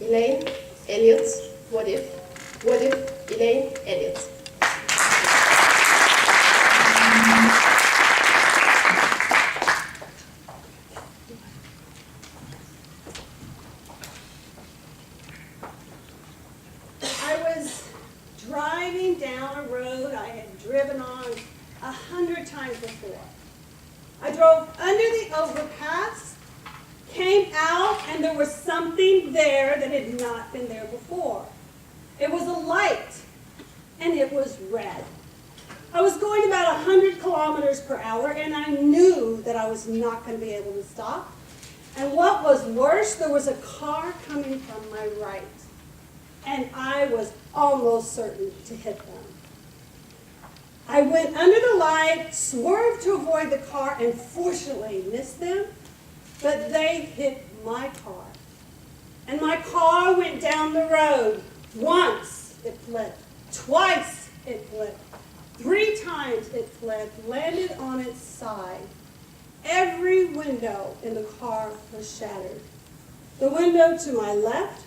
Elaine, Elliott, what if? What if Elaine, Elliott? I was driving down a road I had driven on 100 times before. I drove under the overpass, came out, and there was something there that had not been there before. It was a light, and it was red. I was going about 100 kilometers per hour, and I knew that I was not going to be able to stop. And what was worse, there was a car coming from my right, and I was almost certain to hit them. I went under the light, swerved to avoid the car, and fortunately missed them, but they hit my car. And my car went down the road. Once it flipped, twice it flipped, 3 times it flipped, landed on its side. Every window in the car was shattered. The window to my left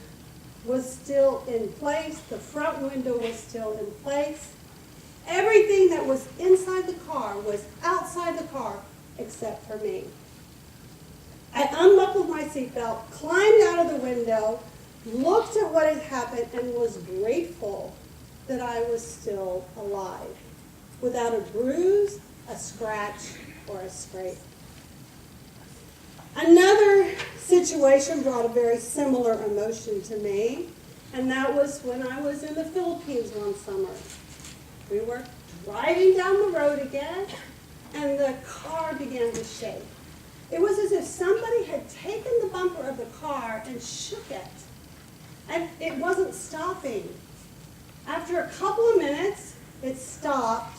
was still in place. The front window was still in place. Everything that was inside the car was outside the car except for me. I unbuckled my seatbelt, climbed out of the window, looked at what had happened, and was grateful that I was still alive, without a bruise, a scratch, or a scrape. Another situation brought a very similar emotion to me, and that was when I was in the Philippines one summer. We were driving down the road again, and the car began to shake. It was as if somebody had taken the bumper of the car and shook it, and it wasn't stopping. After a couple of minutes, it stopped,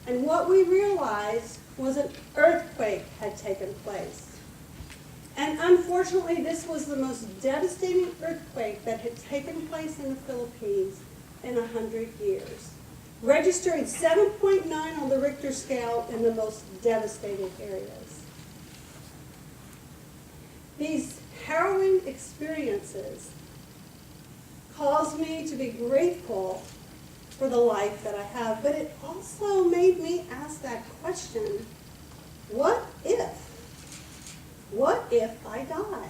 and what we realized was an earthquake had taken place. And unfortunately, this was the most devastating earthquake that had taken place in the Philippines in 100 years, registering 7.9 on the Richter scale in the most devastated areas. These harrowing experiences caused me to be grateful for the life that I have, but it also made me ask that question, what if? What if I die?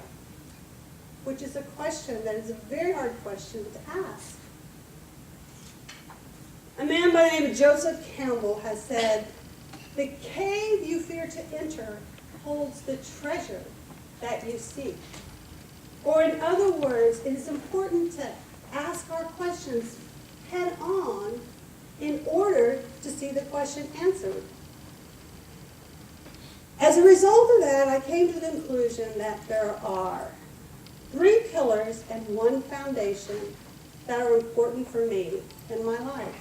Which is a question that is a very hard question to ask. A man by the name of Joseph Campbell has said, "The cave you fear to enter holds the treasure that you seek." Or in other words, it is important to ask our questions head on in order to see the question answered. As a result of that, I came to the conclusion that there are 3 pillars and 1 foundation that are important for me in my life.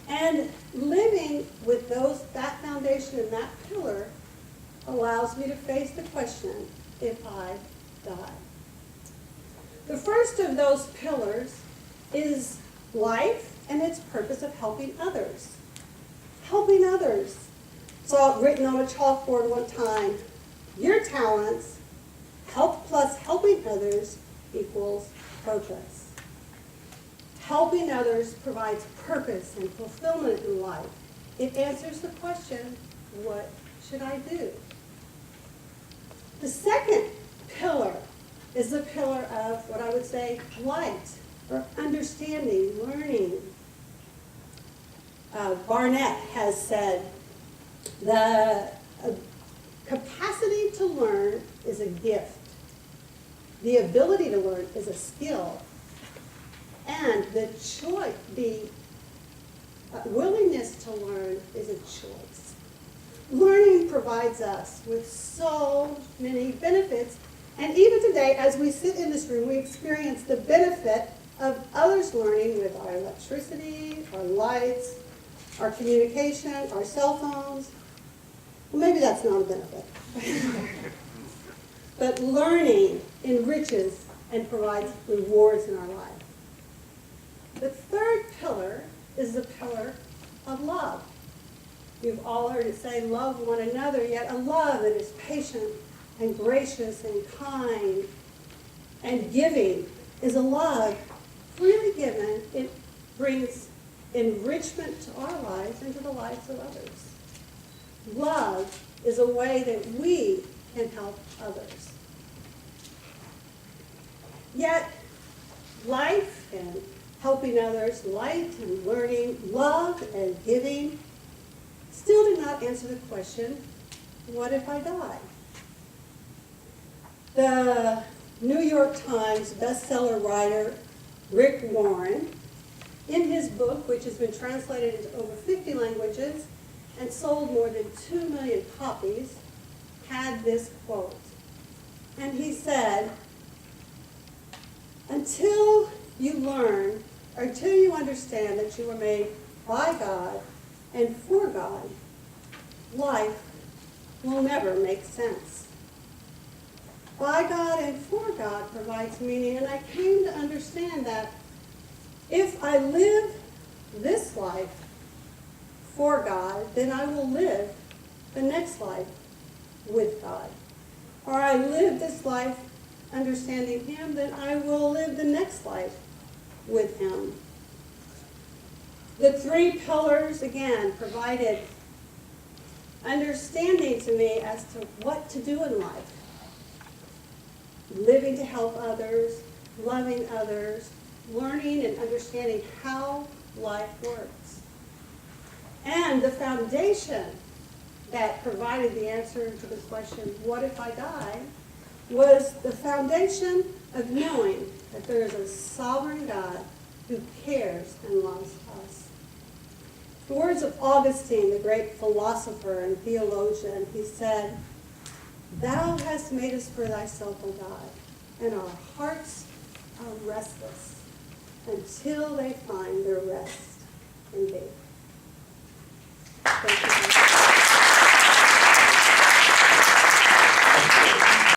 And living with that foundation and that pillar allows me to face the question, if I die. The first of those pillars is life and its purpose of helping others. Helping others. Saw it written on a chalkboard one time, your talents, help plus helping others equals purpose. Helping others provides purpose and fulfillment in life. It answers the question, what should I do? The second pillar is the pillar of what I would say light, or understanding, learning. Barnett has said, the capacity to learn is a gift. The ability to learn is a skill. And the willingness to learn is a choice. Learning provides us with so many benefits. And even today, as we sit in this room, we experience the benefit of others learning with our electricity, our lights, our communication, our cell phones. Well, maybe that's not a benefit. But learning enriches and provides rewards in our life. The third pillar is the pillar of love. You've all heard it say, love one another, yet a love that is patient and gracious and kind and giving is a love freely given. It brings enrichment to our lives and to the lives of others. Love is a way that we can help others. Yet, life and helping others, light and learning, love and giving, still do not answer the question, what if I die? The New York Times bestseller writer Rick Warren, in his book, which has been translated into over 50 languages and sold more than 2 million copies, had this quote. And he said, until you learn, or until you understand that you were made by God and for God, life will never make sense. By God and for God provides meaning, and I came to understand that if I live this life for God, then I will live the next life with God. Or I live this life understanding Him, then I will live the next life with Him. The 3 pillars, again, provided understanding to me as to what to do in life. Living to help others, loving others, learning and understanding how life works. And the foundation that provided the answer to the question, what if I die, was the foundation of knowing that there is a sovereign God who cares and loves us. The words of Augustine, the great philosopher and theologian, he said, "Thou hast made us for thyself, O God, and our hearts are restless until they find their rest in thee."